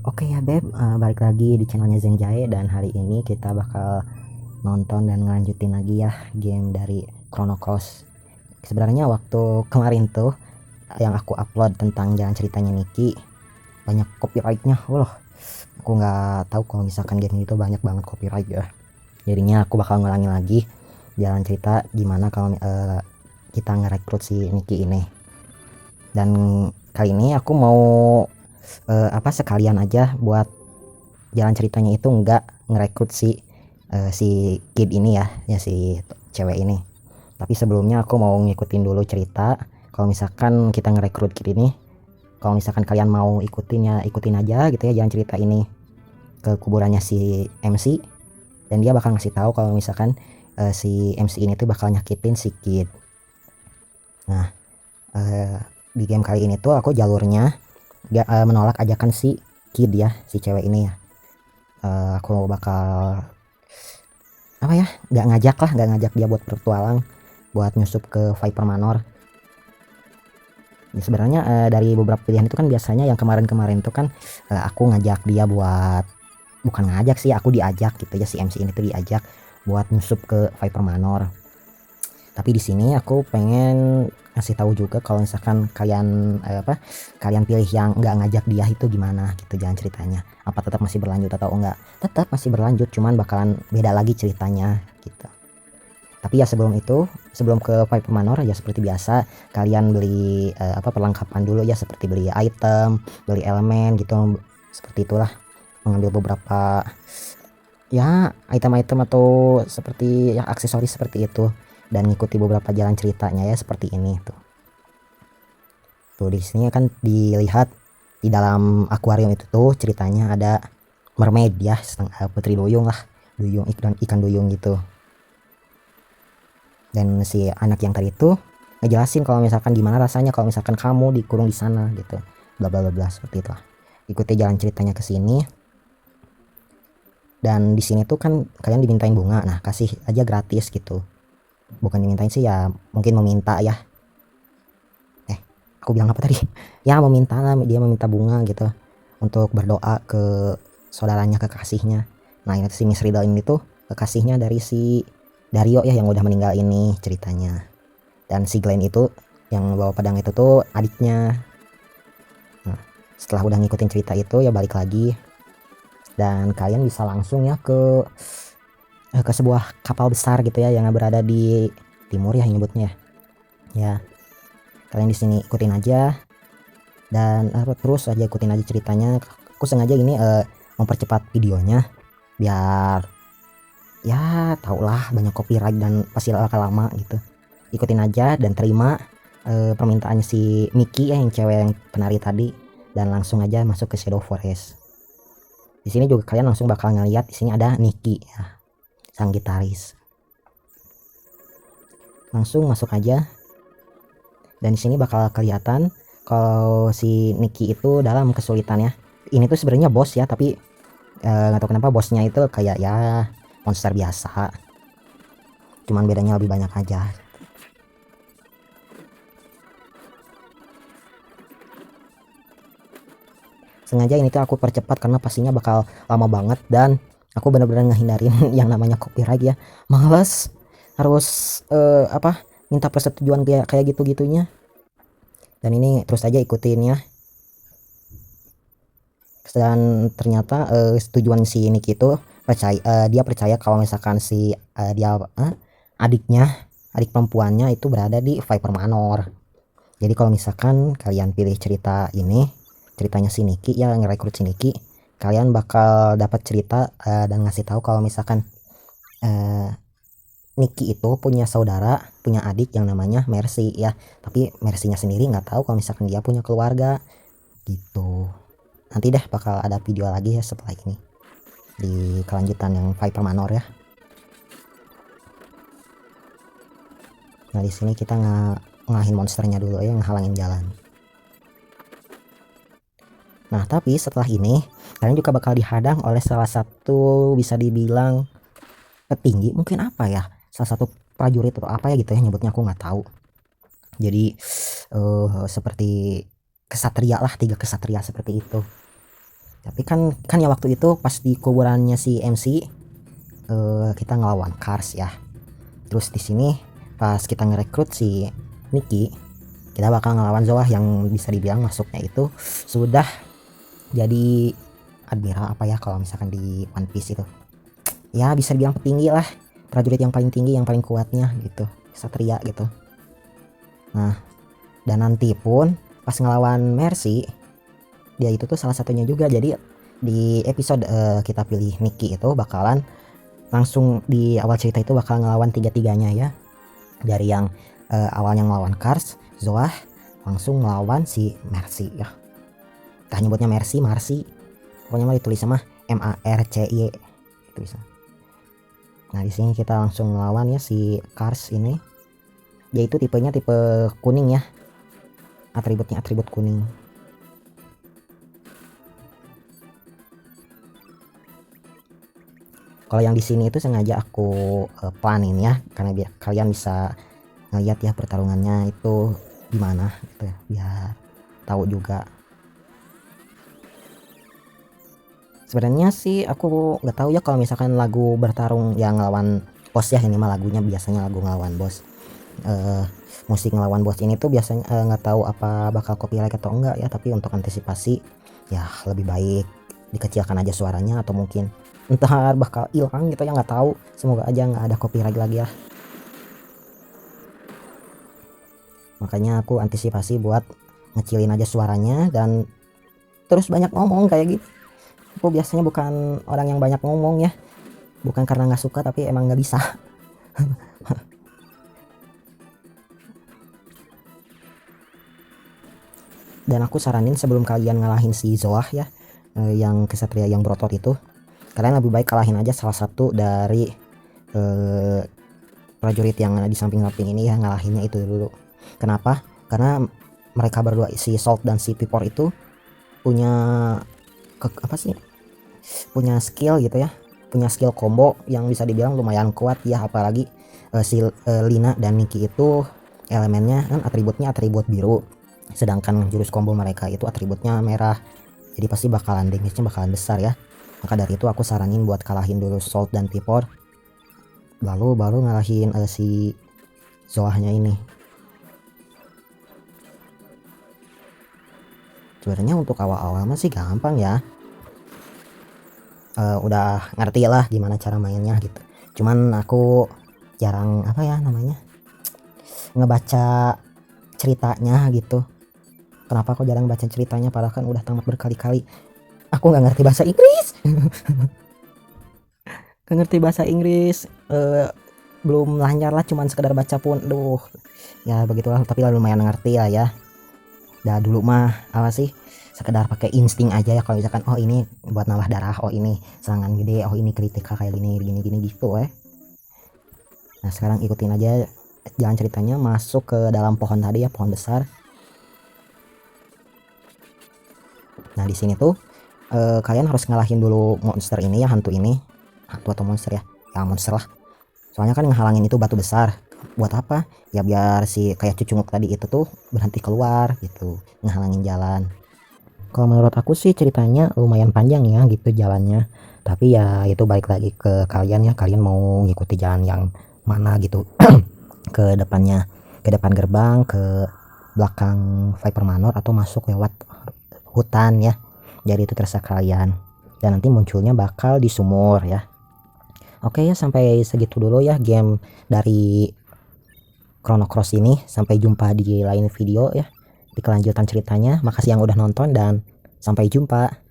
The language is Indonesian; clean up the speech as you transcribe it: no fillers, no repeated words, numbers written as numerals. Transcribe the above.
Oke ya Beb, balik lagi di channelnya Zenjai dan hari ini kita bakal nonton dan ngelanjutin lagi ya game dari Chrono Cross. Sebenarnya waktu kemarin tuh yang aku upload tentang jalan ceritanya Niki banyak copyrightnya, loh. Aku nggak tahu kalau misalkan game itu banyak banget copyright ya. Jadinya aku bakal ngulangin lagi jalan cerita gimana kalau kita ngerekrut si Niki ini. Dan kali ini aku mau sekalian aja buat jalan ceritanya itu nggak ngerekrut si kid ini ya si cewek ini. Tapi sebelumnya aku mau ngikutin dulu cerita. Kalau misalkan kita ngerekrut kid ini, kalau misalkan kalian mau ikutin ya ikutin aja gitu ya jalan cerita ini ke kuburannya si MC, dan dia bakal ngasih tahu kalau misalkan si MC ini tuh bakal nyakitin si kid. Nah, di game kali ini tuh aku jalurnya menolak ajakan si kid ya, si cewek ini ya. Aku bakal nggak ngajak dia buat bertualang, buat nyusup ke Viper Manor. Ya, sebenarnya dari beberapa pilihan itu kan biasanya yang kemarin-kemarin tuh kan aku ngajak dia buat, bukan ngajak sih, aku diajak gitu ya, si MC ini tuh diajak buat nyusup ke Viper Manor. Tapi di sini aku pengen ngasih tahu juga kalau misalkan kalian kalian pilih yang nggak ngajak dia itu gimana gitu jalan ceritanya, apa tetap masih berlanjut atau enggak. Tetap masih berlanjut, cuman bakalan beda lagi ceritanya gitu. Tapi ya sebelum itu, sebelum ke Viper Manor ya seperti biasa kalian beli perlengkapan dulu ya, seperti beli item, beli elemen gitu, seperti itulah, mengambil beberapa ya item-item atau seperti ya aksesoris seperti itu, dan ngikuti beberapa jalan ceritanya ya seperti ini tuh. Tuh di sini kan dilihat di dalam akuarium itu tuh ceritanya ada mermaid ya, putri duyung lah, duyung ikan duyung gitu. Dan si anak yang tadi itu ngejelasin kalau misalkan gimana rasanya kalau misalkan kamu dikurung di sana gitu, bla bla bla seperti itu lah. Ikuti jalan ceritanya ke sini. Dan di sini tuh kan kalian dimintain bunga, nah kasih aja gratis gitu. Bukan dimintain sih ya, mungkin meminta ya. Aku bilang apa tadi? Ya meminta lah, dia meminta bunga gitu untuk berdoa ke saudaranya, kekasihnya. Nah ini si Miss Riddle ini tuh kekasihnya dari si Dario ya yang udah meninggal ini ceritanya. Dan si Glenn itu yang bawa pedang itu tuh adiknya. Nah, setelah udah ngikutin cerita itu ya balik lagi, dan kalian bisa langsung ya ke sebuah kapal besar gitu ya yang berada di timur ya nyebutnya ya. Kalian di sini ikutin aja dan terus aja ikutin aja ceritanya. Aku sengaja ini mempercepat videonya biar ya tau lah banyak copyright dan pasti bakal lama gitu. Ikutin aja dan terima permintaan si Mickey ya, yang cewek yang penari tadi, dan langsung aja masuk ke Shadow Forest. Di sini juga kalian langsung bakal ngeliat di sini ada Nicky ya, sang gitaris. Langsung masuk aja. Dan di sini bakal kelihatan kalau si Nicky itu dalam kesulitan ya. Ini tuh sebenarnya bos ya, tapi nggak tahu kenapa bosnya itu kayak ya monster biasa. Cuman bedanya lebih banyak aja. Sengaja ini tuh aku percepat karena pastinya bakal lama banget, dan aku bener-bener ngehindarin yang namanya copyright ya. Males harus minta persetujuan kayak gitu-gitunya. Dan ini terus aja ikutin ya. Dan ternyata tujuan si Nick itu dia percaya kalau misalkan si adik perempuannya itu berada di Viper Manor. Jadi kalau misalkan kalian pilih ceritanya si Nicky ya, ngerekrut si Nicky, kalian bakal dapat cerita dan ngasih tahu kalau misalkan Nicky itu punya saudara, punya adik yang namanya Mercy ya. Tapi Mercy-nya sendiri nggak tahu kalau misalkan dia punya keluarga gitu. Nanti deh bakal ada video lagi ya setelah ini di kelanjutan yang Viper Manor ya. Nah di sini kita ngalahin monsternya dulu ya, ngehalangin jalan. Nah tapi setelah ini kalian juga bakal dihadang oleh salah satu, bisa dibilang petinggi mungkin, apa ya, salah satu prajurit atau apa ya gitu ya nyebutnya, aku nggak tahu. Jadi seperti kesatria lah, 3 kesatria seperti itu. Tapi kan ya waktu itu pas di kuburannya si MC kita ngelawan Cars ya. Terus di sini pas kita ngerekrut si Nikki, kita bakal ngelawan Zoah yang bisa dibilang masuknya itu sudah jadi admiral apa ya kalau misalkan di One Piece itu. Ya bisa dibilang petinggi lah, prajurit yang paling tinggi, yang paling kuatnya gitu, satria gitu. Nah, dan nanti pun pas ngelawan Mercy, dia itu tuh salah satunya juga. Jadi di episode kita pilih Nikki itu bakalan langsung di awal cerita itu bakal ngelawan tiga-tiganya ya. Dari yang awalnya ngelawan Cars, Zoah, langsung ngelawan si Mercy ya. Kita nyebutnya Mercy, pokoknya mah ditulis sama MARCY itu bisa. Nah di sini kita langsung ngelawan ya si Cars ini. Dia itu tipenya tipe kuning ya. Atributnya atribut kuning. Kalau yang di sini itu sengaja aku planin ya, karena biar kalian bisa ngeliat ya pertarungannya itu gimana gitu ya, biar tahu juga. Sebenarnya sih aku nggak tahu ya kalau misalkan lagu bertarung yang ngelawan bos ya, ini mah lagunya biasanya lagu ngelawan bos. Musik ngelawan bos ini tuh biasanya nggak tahu apa bakal copyright atau enggak ya, tapi untuk antisipasi ya lebih baik dikecilkan aja suaranya, atau mungkin entah bakal hilang gitu ya, nggak tahu. Semoga aja nggak ada copyright lagi ya. Makanya aku antisipasi buat ngecilin aja suaranya dan terus banyak ngomong kayak gitu. Aku biasanya bukan orang yang banyak ngomong ya, bukan karena nggak suka tapi emang nggak bisa. Dan aku saranin sebelum kalian ngalahin si Zoah ya, yang kesatria yang berotot itu, kalian lebih baik kalahin aja salah satu dari prajurit yang di samping-samping ini ya, ngalahinnya itu dulu. Kenapa? Karena mereka berdua, si Salt dan si Pipor itu punya punya skill gitu ya, punya skill combo yang bisa dibilang lumayan kuat ya. Apalagi si Lina dan Nikki itu elemennya kan atributnya atribut biru, sedangkan jurus combo mereka itu atributnya merah, jadi pasti bakalan damage-nya bakalan besar ya. Maka dari itu aku saranin buat kalahin dulu Salt dan Pipor, lalu baru ngalahin si Zoahnya ini. Sebenarnya untuk awal-awal masih gampang ya, udah ngerti lah gimana cara mainnya gitu. Cuman aku jarang apa ya namanya, ngebaca ceritanya gitu. Kenapa aku jarang baca ceritanya padahal kan udah tamat berkali-kali. Aku nggak ngerti bahasa Inggris. Nggak ngerti bahasa Inggris, belum lancar lah, cuman sekedar baca pun duh ya begitulah. Tapi lah lumayan ngerti lah ya. Dah dulu mah apa sih, sekedar pakai insting aja ya. Kalau misalkan oh ini buat nambah darah, oh ini serangan gede, oh ini kritikal kayak gini gitu Nah sekarang ikutin aja jalan ceritanya, masuk ke dalam pohon tadi ya, pohon besar. Nah di sini tuh kalian harus ngalahin dulu monster ini ya, hantu atau monster ya, monster lah. Soalnya kan ngehalangin itu batu besar. Buat apa ya, biar si kayak cucunguk tadi itu tuh berhenti keluar gitu, ngehalangin jalan. Kalau menurut aku sih ceritanya lumayan panjang ya gitu jalannya, tapi ya itu balik lagi ke kalian ya, kalian mau ngikuti jalan yang mana gitu. Ke depannya, ke depan gerbang, ke belakang Viper Manor, atau masuk lewat hutan ya. Jadi itu terserah kalian, dan nanti munculnya bakal di sumur ya. Oke ya, sampai segitu dulu ya game dari Chrono Cross ini. Sampai jumpa di lain video ya, di kelanjutan ceritanya. Makasih yang udah nonton dan sampai jumpa.